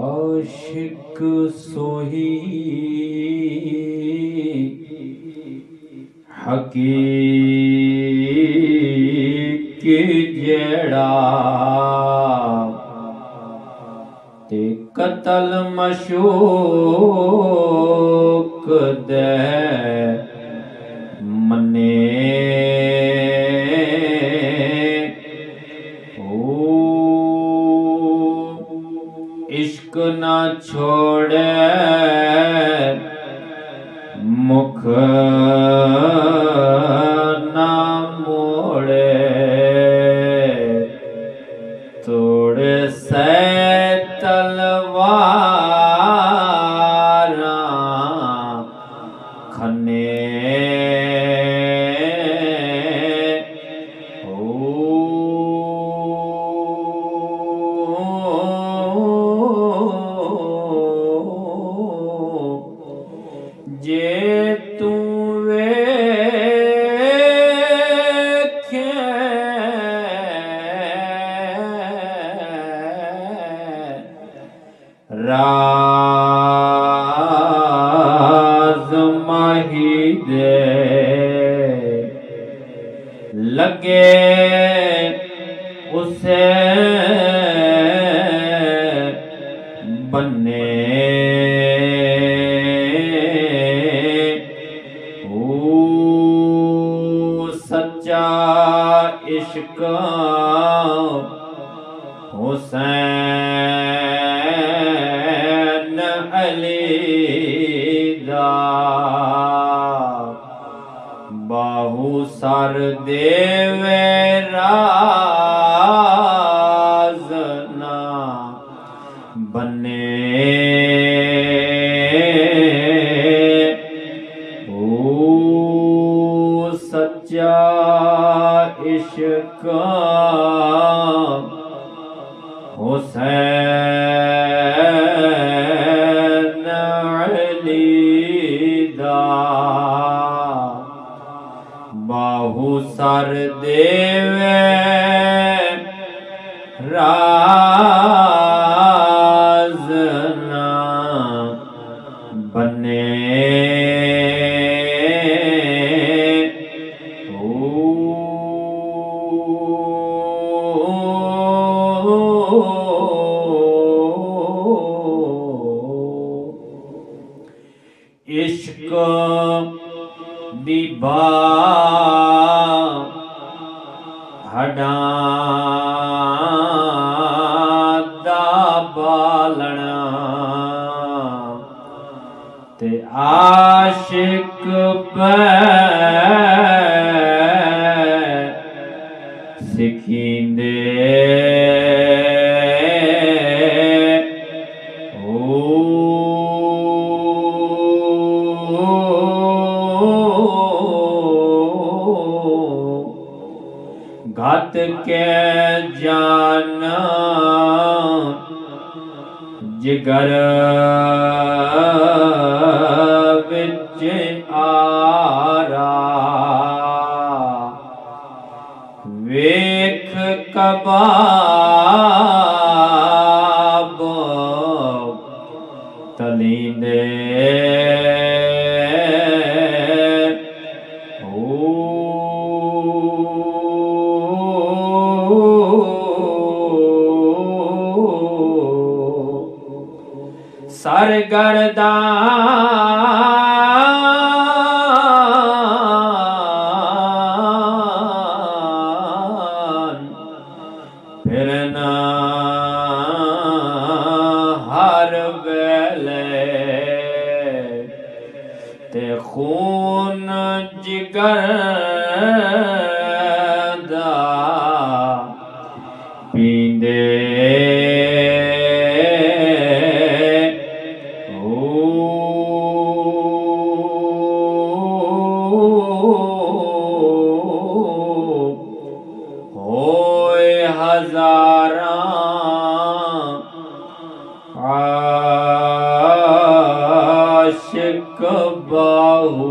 आशिक सोही हकीक जेड़ा ते कतल मशूक दे मने इश्क ना छोड़े मुख ना मोड़े तोड़े से तलवार खने जे तू वेखे राज माही दे लगे उसे बन्ने सच्चा इश्क हुसैन अली दा बाहू सर देवे राज ना बने सच्चा इश्क हुसैन अली दा बाहू सर देवे राज ना बने इश्क दी हड्डां दा बालना ते आशिक पे सिखींदे घात के जान जिगर विच आरा वेख कबाब तलींदे सरगर्दान फिरना हर वेले ते खून जिगर दा पींदे आशिक बाहू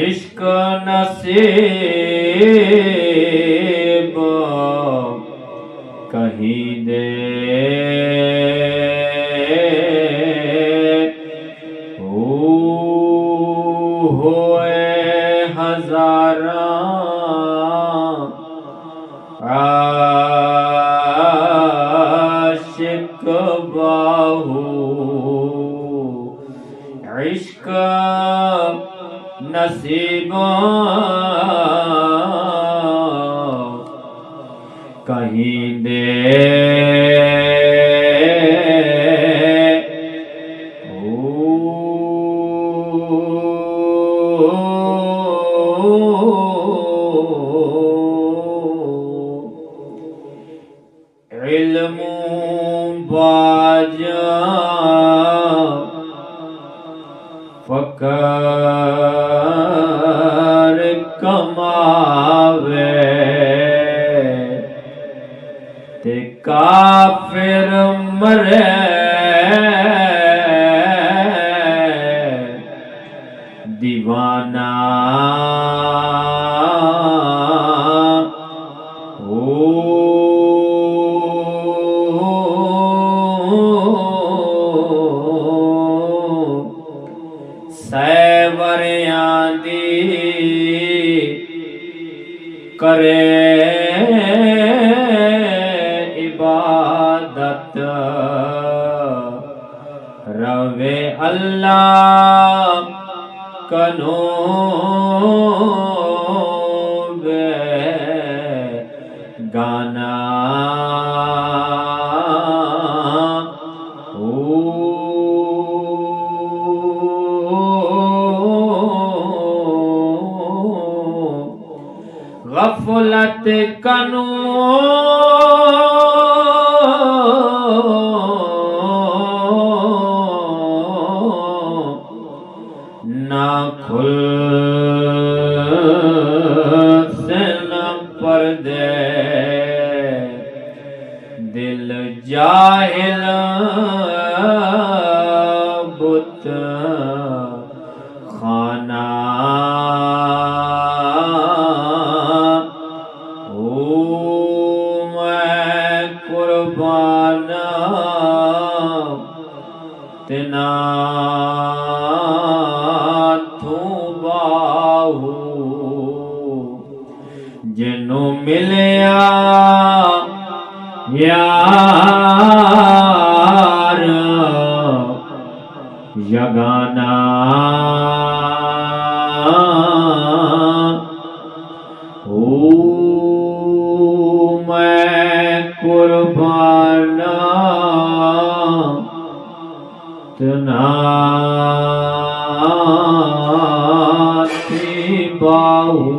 इश्क नसीब कहीं दे बाहू इश्क नसीबा कहीं दे इल्मु बाजा फकर कमावे ते काफिर मरे दीवाना सैवरियां दी करे इबादत रवे अल्लाह कनो गाना गफलत कनो ना खुल से न पर्दे दिल जाहिल बुत खाना कुर्बाना तिना थू बाहू जिन्नू मिलया यार यगाना कुर्बाना तना थी बाहू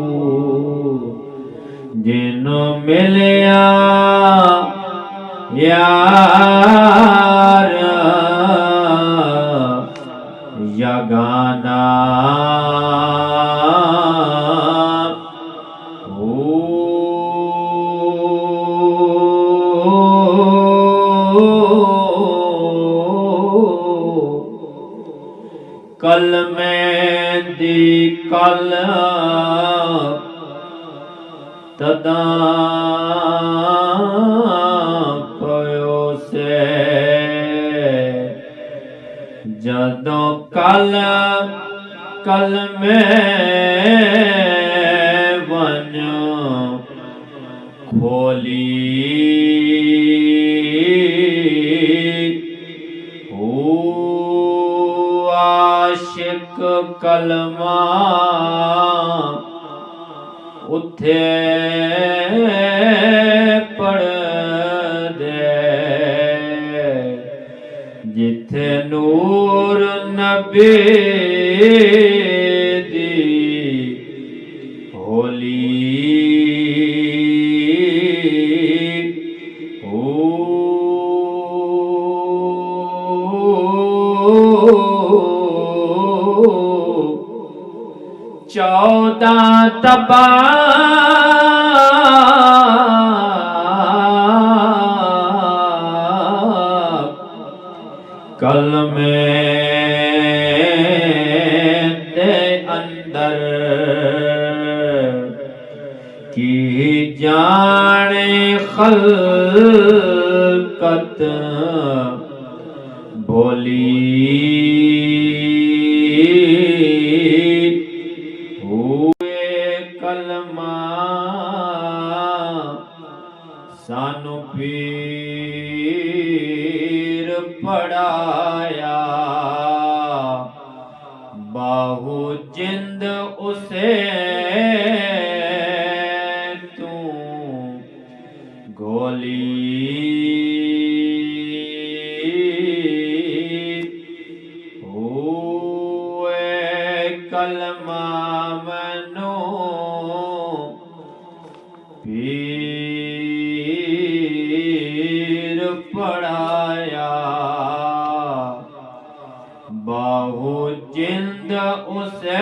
जिन्नू मिलया यार यगाना कल में दी कल तदा पयो से जदों कल कल में वन खोली आशिक कलमा उथे पढ़ दे जिथे नूर नबी दी होली चौदह तबा कल में दे अंदर की जाने खलकत भोली कलमा सानू पी पढ़ाया बाहु जिंद उसे तू गोली हुए कलमा मनो पीर पढ़ाया बाहु जिंद उसे